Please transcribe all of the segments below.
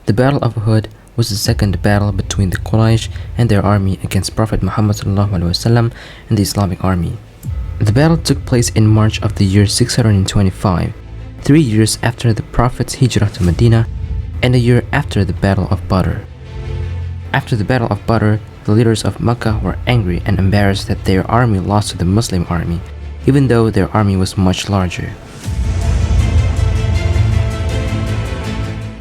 The Battle of Uhud was the second battle between the Quraysh and their army against Prophet Muhammad ﷺ and the Islamic army. The battle took place in March of the year 625, 3 years after the Prophet's hijrah to Medina and a year after the Battle of Badr. After the Battle of Badr, the leaders of Mecca were angry and embarrassed that their army lost to the Muslim army, even though their army was much larger.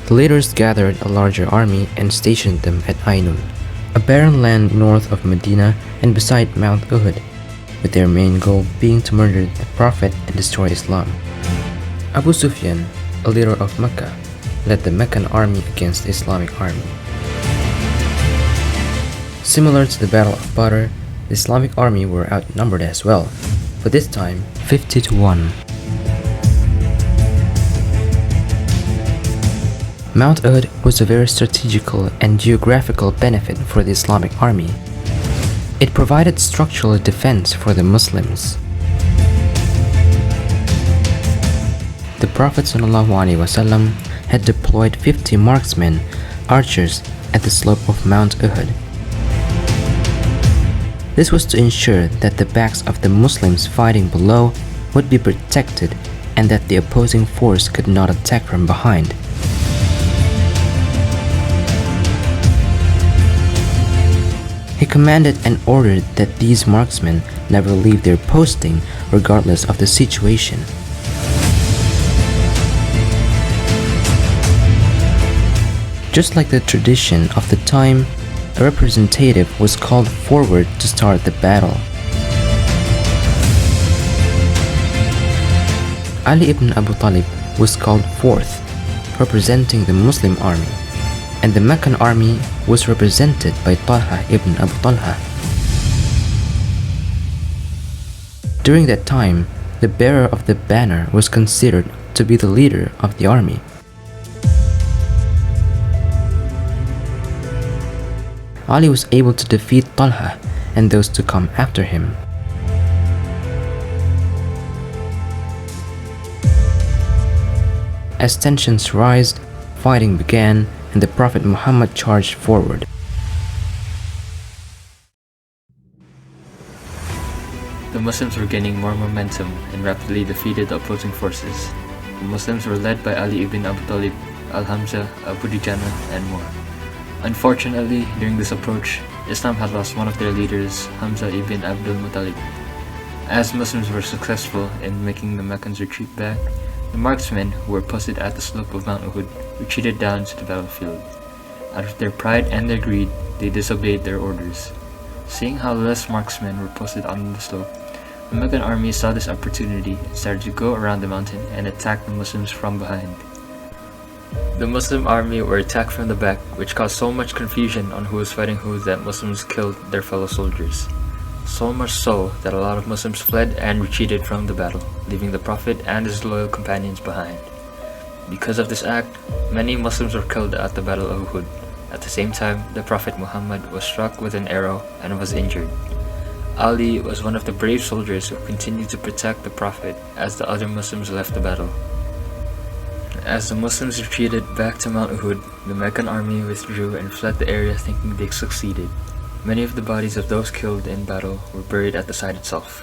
The leaders gathered a larger army and stationed them at Ainun, a barren land north of Medina and beside Mount Uhud, with their main goal being to murder the Prophet and destroy Islam. Abu Sufyan, a leader of Mecca, led the Meccan army against the Islamic army. Similar to the Battle of Badr, the Islamic army were outnumbered as well, but this time 50 to 1. Mount Uhud was a very strategical and geographical benefit for the Islamic army. It provided structural defense for the Muslims. The Prophet ﷺ had deployed 50 marksmen, archers, at the slope of Mount Uhud. This was to ensure that the backs of the Muslims fighting below would be protected and that the opposing force could not attack from behind. He commanded and ordered that these marksmen never leave their posting regardless of the situation. Just like the tradition of the time, a representative was called forward to start the battle. Ali ibn Abu Talib was called forth, representing the Muslim army, and the Meccan army was represented by Talha ibn Abu Talha. During that time, the bearer of the banner was considered to be the leader of the army. Ali was able to defeat Talha and those to come after him. As tensions rised, fighting began and the Prophet Muhammad charged forward. The Muslims were gaining more momentum and rapidly defeated the opposing forces. The Muslims were led by Ali ibn Abu Talib, Al-Hamza, Abu Dujana, and more. Unfortunately, during this approach, Islam had lost one of their leaders, Hamza ibn Abdul Muttalib. As Muslims were successful in making the Meccans retreat back, the marksmen who were posted at the slope of Mount Uhud retreated down to the battlefield. Out of their pride and their greed, they disobeyed their orders. Seeing how less marksmen were posted on the slope, the Meccan army saw this opportunity and started to go around the mountain and attack the Muslims from behind. The Muslim army were attacked from the back, which caused so much confusion on who was fighting who that Muslims killed their fellow soldiers. So much so that a lot of Muslims fled and retreated from the battle, leaving the Prophet and his loyal companions behind. Because of this act, many Muslims were killed at the Battle of Uhud. At the same time, the Prophet Muhammad was struck with an arrow and was injured. Ali was one of the brave soldiers who continued to protect the Prophet as the other Muslims left the battle. As the Muslims retreated back to Mount Uhud, the Meccan army withdrew and fled the area thinking they succeeded. Many of the bodies of those killed in battle were buried at the site itself.